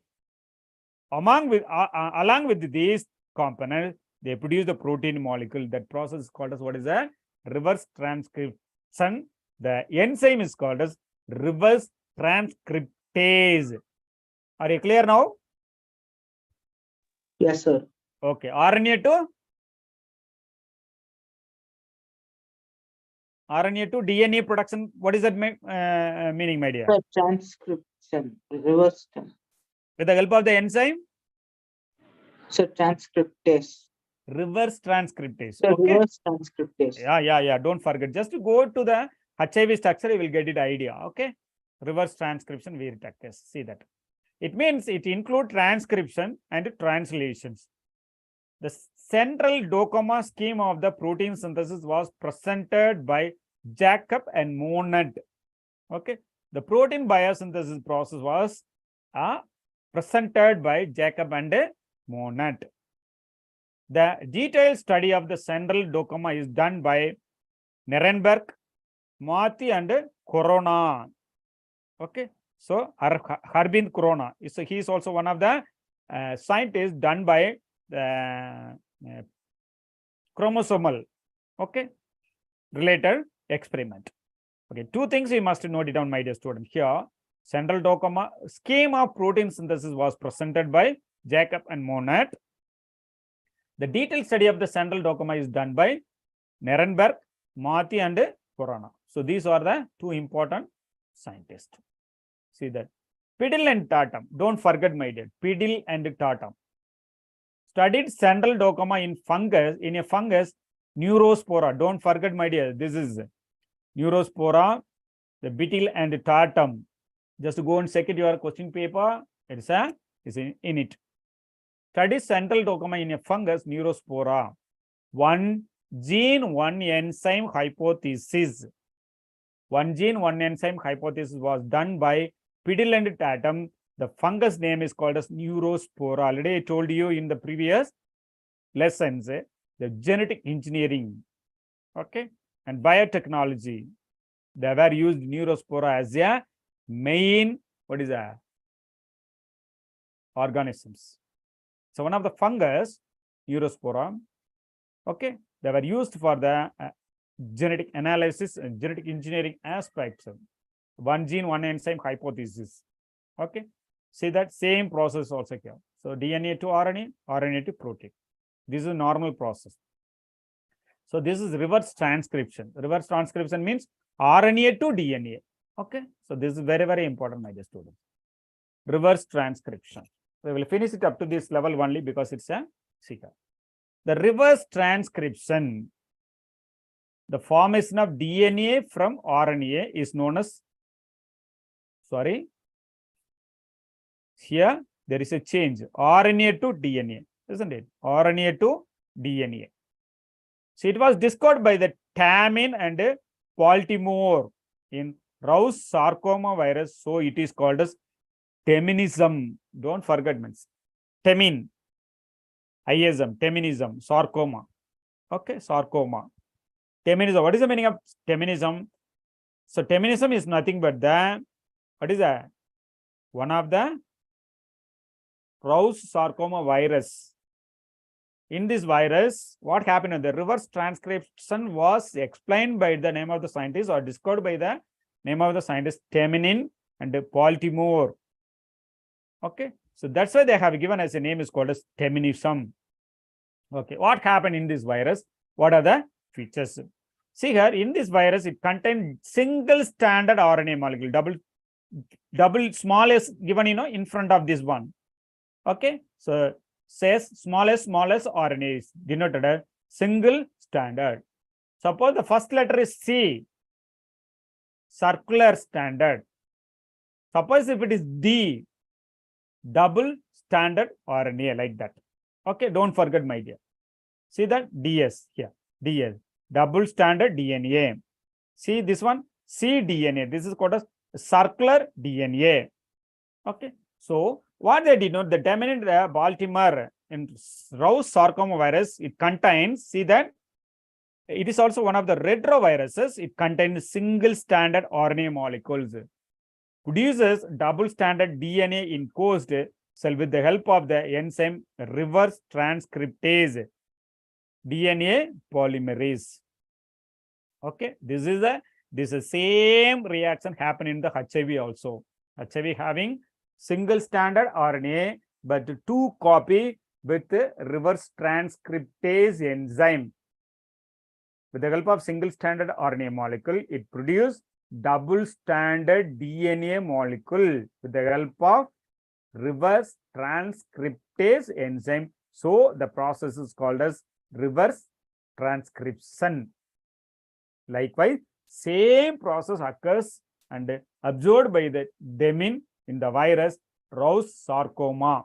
Along with these components, they produce the protein molecule. That process is called as what is a reverse transcription. The enzyme is called as reverse transcriptase. Are you clear now? Yes, sir. Okay. RNA to DNA production. What is that meaning, my dear? Sir, transcription, reverse. With the help of the enzyme? Sir, transcriptase. Reverse transcriptase. Sir, Okay. reverse transcriptase. Yeah. Don't forget. Just to go to the HIV structure, you will get it idea. Okay. Reverse transcription, we retractase. See that. It means it includes transcription and translations. The central dogma scheme of the protein synthesis was presented by Jacob and Monod. Okay. The protein biosynthesis process was presented by Jacob and Monod. The detailed study of the central dogma is done by Nirenberg, Mati, and Corona. Okay. So, Harbin Corona. So, he is also one of the scientists done by the chromosomal, okay, related experiment. Okay, two things you must note it down, my dear student. Here, central dogma scheme of protein synthesis was presented by Jacob and Monod. The detailed study of the central dogma is done by Nirenberg, Mati, and Corona. So these are the two important scientists. See that. Pidil and Tatum. Don't forget, my dear. Pidil and Tatum studied central dogma in a fungus, Neurospora. Don't forget, my dear. This is Neurospora, the Pidil and Tatum. Just go and check it your question paper. It's in it. Study central dogma in a fungus, Neurospora. One gene, one enzyme hypothesis. One gene, one enzyme hypothesis was done by Pidil and Tatum. The fungus name is called as Neurospora. Already I told you in the previous lessons, the genetic engineering, okay, and biotechnology. They were used Neurospora as a main, what is that? Organisms. So one of the fungus, Neurospora, okay, they were used for the genetic analysis and genetic engineering aspects. One gene, one enzyme hypothesis. Okay. See that same process also here. So DNA to RNA, RNA to protein. This is a normal process. So this is reverse transcription. Reverse transcription means RNA to DNA. Okay. So this is very, very important, my dear students. Reverse transcription. We will finish it up to this level only because it's a secret. The reverse transcription, the formation of DNA from RNA is known as, here there is a change, RNA to DNA, isn't it? RNA to DNA. So it was discovered by the Tamin and Baltimore in Rouse sarcoma virus. So it is called as Teminism. Don't forget, means Temin, ISM, Teminism, sarcoma. Okay, sarcoma. Teminism. What is the meaning of Teminism? So Teminism is nothing but the, what is that? One of the Rouse sarcoma virus. In this virus, what happened? The reverse transcription was explained by the name of the scientist or discovered by the name of the scientist Teminin and Baltimore. Okay. So that's why they have given as a name is called as feminism. Okay, what happened in this virus? What are the features? See here, in this virus, it contains single standard RNA molecule, double smallest given, in front of this one. Okay, so says smallest RNA is denoted as single standard. Suppose the first letter is C, circular standard. Suppose if it is D, double standard RNA, like that. Okay, don't forget, my dear. See that DS here, DS, double standard DNA. See this one, cDNA. This is called as circular DNA. Okay, so what they denote, the dominant Baltimore in Rouse sarcoma virus, it contains, see that it is also one of the retroviruses. It contains single standard RNA molecules. Produces double standard DNA enclosed cell with the help of the enzyme reverse transcriptase DNA polymerase. Okay, this is same reaction happen in the HIV also. HIV having single standard RNA, but 2 copy with reverse transcriptase enzyme. With the help of single standard RNA molecule, it produces double standard DNA molecule with the help of reverse transcriptase enzyme. So the process is called as reverse transcription. Likewise, same process occurs and observed by the demin in the virus Rouse sarcoma.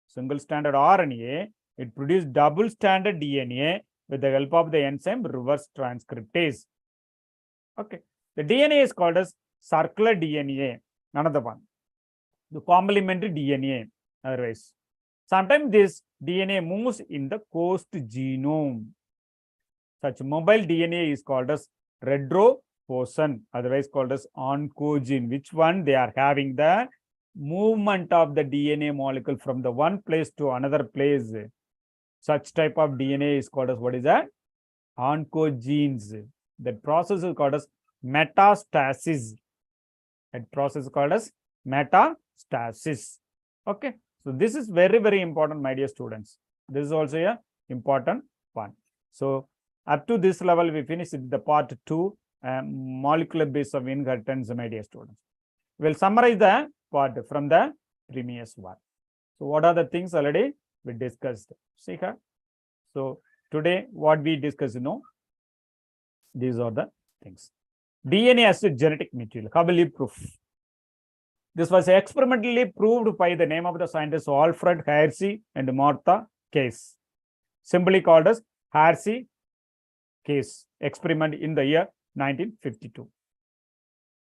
Single standard RNA, it produces double standard DNA with the help of the enzyme reverse transcriptase. Okay, the DNA is called as circular DNA, another one. The complementary DNA, otherwise. Sometimes this DNA moves in the host genome. Such mobile DNA is called as retroposon, otherwise called as oncogene. Which one? They are having the movement of the DNA molecule from the one place to another place. Such type of DNA is called as, what is that? Oncogenes. That process is called as metastasis. That process is called as metastasis. Okay, so this is very, very important, my dear students. This is also a important one. So up to this level, we finished the part 2, molecular base of inheritance, my dear students. We'll summarize the part from the previous one. So what are the things already we discussed? See here. So today, what we discussed, these are the things. DNA as a genetic material. How will you prove? This was experimentally proved by the name of the scientists Alfred Hersey and Martha Case, simply called as Hersey Case experiment in the year 1952.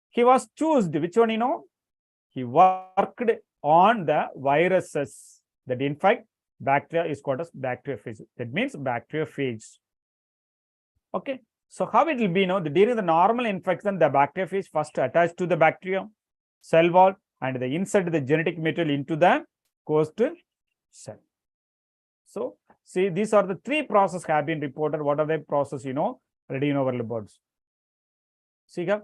He was chosen, which one, he worked on the viruses that infect bacteria is called as bacteriophage. That means bacteriophage. Okay, so how it will be, during the normal infection, the bacteriophage first attached to the bacteria cell wall and they insert the genetic material into the host cell. So see, these are the 3 processes have been reported. What are the process, already in our boards? See here.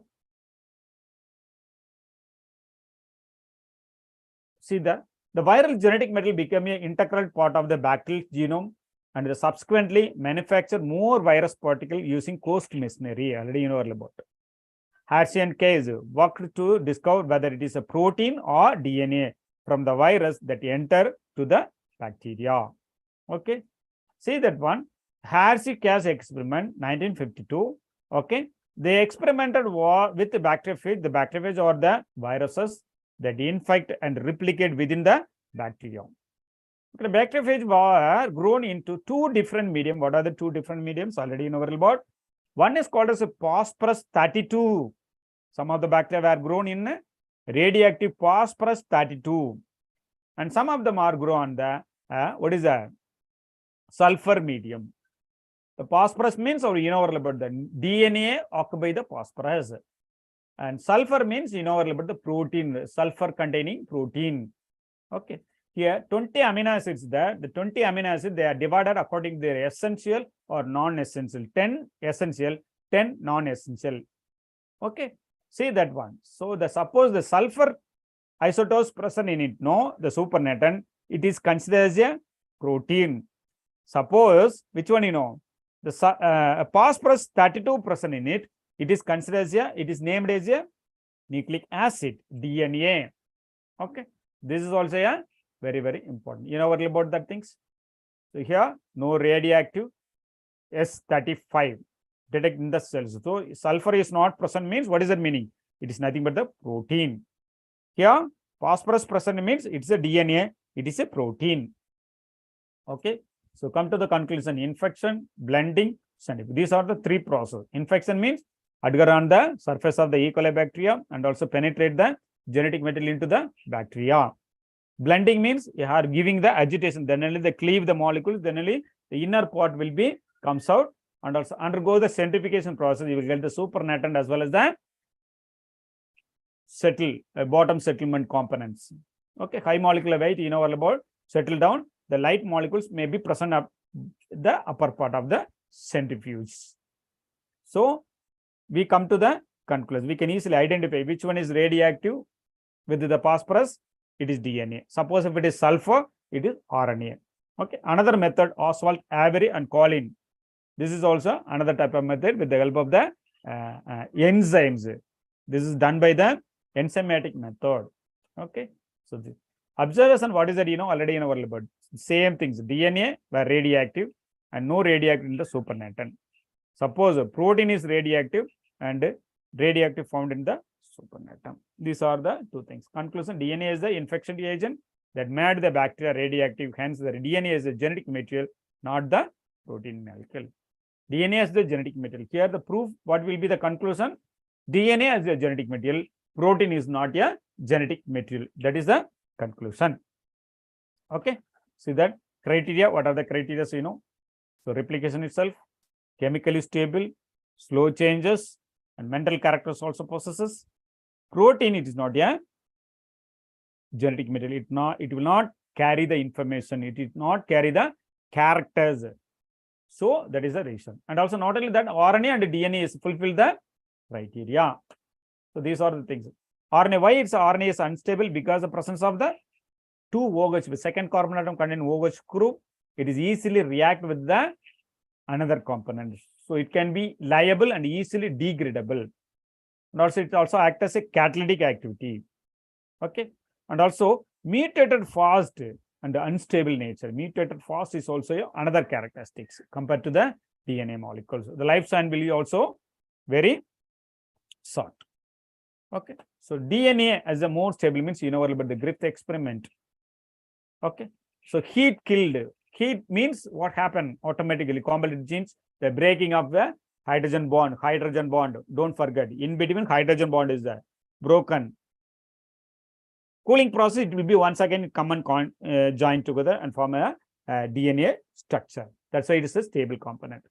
See the viral genetic material became an integral part of the bacterial genome and subsequently manufacture more virus particles using host machinery, already in our board. Hersey and Case worked to discover whether it is a protein or DNA from the virus that enter to the bacteria. Okay, see that one. Hersey Case experiment 1952. Okay, they experimented with the bacteriophage. The bacteriophage or the viruses that infect and replicate within the bacteria. Okay, bacteriophage were grown into 2 different mediums. What are the 2 different mediums? Already in our board. One is called as a phosphorus 32. Some of the bacteria were grown in radioactive phosphorus 32. And some of them are grown the, what is that? Sulfur medium. The phosphorus means, or about the DNA occupy the phosphorus. And sulfur means, about the protein, sulfur containing protein. Okay. Here, 20 amino acids there. The 20 amino acids, they are divided according to their essential or non-essential. 10 essential, 10 non-essential. Okay. See that one. So suppose the sulfur isotopes present in it? No, the supernatant, it is considered as a protein. Suppose, which one you know? The phosphorus 32 present in it, it is considered as a, it is named as a nucleic acid, DNA. Okay, this is also a very, very important. You know what about that things? So here, no radioactive S35 detect in the cells. So sulfur is not present means what is that meaning? It is nothing but the protein. Here, phosphorus present means it's a DNA, it is a protein. Okay, so come to the conclusion: infection, blending, scientific. These are the three processes. Infection means adhere on the surface of the E. coli bacteria and also penetrate the genetic material into the bacteria. Blending means you are giving the agitation, then only they cleave the molecules, then only the inner part will be comes out, and also undergo the centrifugation process. You will get the supernatant as well as the bottom settlement components. Okay, high molecular weight, you know all about, settle down. The light molecules may be present up the upper part of the centrifuge. So we come to the conclusion. We can easily identify which one is radioactive. With the phosphorus, it is DNA. Suppose if it is sulfur, it is RNA. Okay, another method, Oswald, Avery, and Collin. This is also another type of method with the help of the enzymes. This is done by the enzymatic method. Okay, so the observation, what is that? You know already in our about same things. DNA were radioactive and no radioactive in the supernatant. Suppose a protein is radioactive and radioactive found in the supernatant. These are the two things. Conclusion: DNA is the infection agent that made the bacteria radioactive. Hence, the DNA is the genetic material, not the protein molecule. DNA is the genetic material. Here, the proof, what will be the conclusion? DNA is the genetic material. Protein is not a genetic material. That is the conclusion. Okay. See that criteria. What are the criteria? So, you know, so replication itself, chemically stable, slow changes, and mental characters also possesses. Protein, it is not a genetic material. It will not carry the information. It will not carry the characters. So that is the reason. And also not only that, RNA and DNA is fulfill the criteria. So these are the things. RNA, why it's RNA is unstable? Because the presence of the 2 OH, the second carbon atom contain OH group, it is easily react with the another component. So it can be liable and easily degradable. And also it also acts as a catalytic activity. Okay. And also mutated fast and unstable nature. Mutated fast is also another characteristics compared to the DNA molecules. The lifespan will be also very short. Okay. So DNA as the more stable means you know about the Griffith experiment. Okay. So heat killed. Heat means what happened automatically? Completed genes, the breaking of the hydrogen bond. Don't forget, in between hydrogen bond is there, broken. Cooling process, it will be once again come and join together and form a DNA structure. That's why it is a stable component.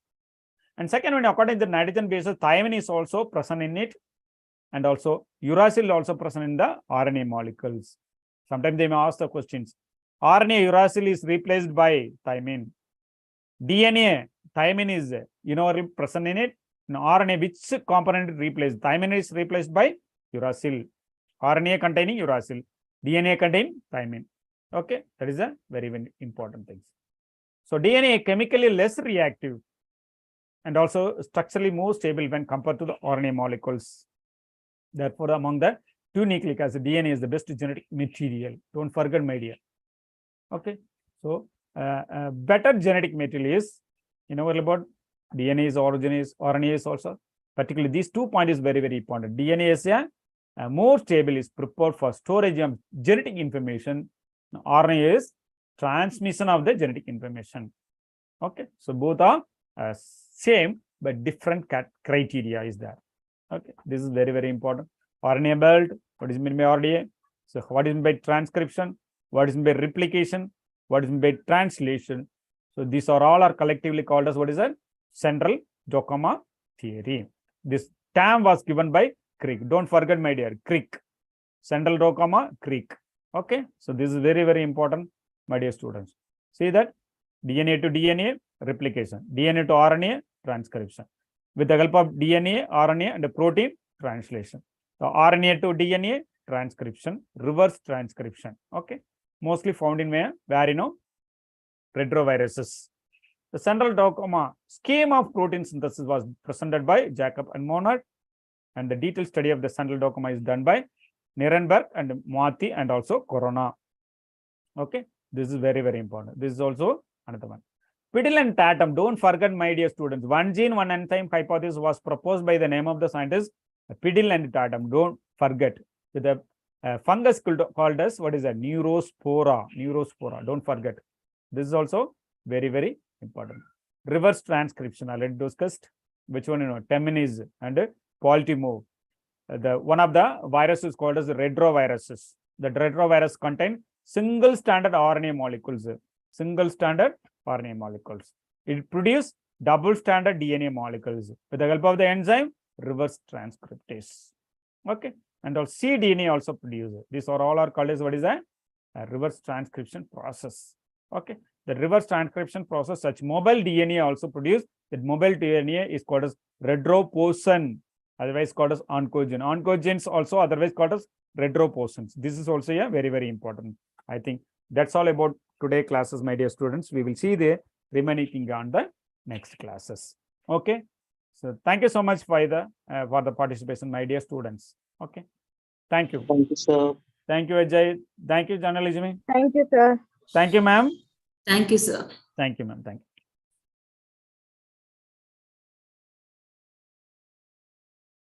And second one, according to the nitrogen bases, thymine is also present in it, and also uracil also present in the RNA molecules. Sometimes they may ask the questions. RNA uracil is replaced by thymine. DNA, thymine is present in it. Now, RNA, which component is replaced? Thymine is replaced by uracil. RNA containing uracil. DNA containing thymine. Okay, that is a very, very important thing. So DNA chemically less reactive and also structurally more stable when compared to the RNA molecules. Therefore, among the 2 nucleic acid, DNA is the best genetic material. Don't forget, my dear. Okay, so better genetic material is, you know about DNA is origin is RNA is also. Particularly these 2 points is very, very important. DNA is a more stable, is prepared for storage of genetic information. RNA is transmission of the genetic information. Okay, so both are same but different criteria is there. Okay, this is very, very important. RNA belt, what is meant by RNA? So what is meant by transcription? What is meant by replication? What is meant by translation? So these are all collectively called as what is that? Central dogma theory. This term was given by Crick. Don't forget, my dear, Crick. Central dogma, Crick. Okay, so this is very, very important, my dear students. See that DNA to DNA replication, DNA to RNA transcription. With the help of DNA, RNA, and protein translation. So RNA to DNA, transcription, reverse transcription. Okay, mostly found in where retroviruses. The central dogma scheme of protein synthesis was presented by Jacob and Monod, and the detailed study of the central dogma is done by Nirenberg and Moati and also Corona. Okay, this is very, very important. This is also another one. Piddle and Tatum, don't forget, my dear students, one gene, one enzyme hypothesis was proposed by the name of the scientist Piddle and Tatum. Don't forget. With a fungus called as what is a neurospora. Neurospora. Don't forget. This is also very, very important. Reverse transcription already discussed. Which one Temenis and Polymorph. The one of the viruses called as retroviruses. The retrovirus contain single standard RNA molecules. Single standard RNA molecules. It produces double standard DNA molecules. With the help of the enzyme, reverse transcriptase. Okay. And also cDNA also produces. These are all called as what is a reverse transcription process. Okay. The reverse transcription process, such mobile DNA also produce. That mobile DNA is called as retroposon, otherwise called as oncogen. Oncogens also otherwise called as retroposons. This is also very, very important. I think that's all about today classes, my dear students. We will see the remaining thing on the next classes. Okay. So thank you so much for the participation, my dear students. Okay. Thank you. Thank you, sir. Thank you, Ajay. Thank you, journalism. Thank you, sir. Thank you, ma'am. Thank you, sir. Thank you, ma'am. Thank you.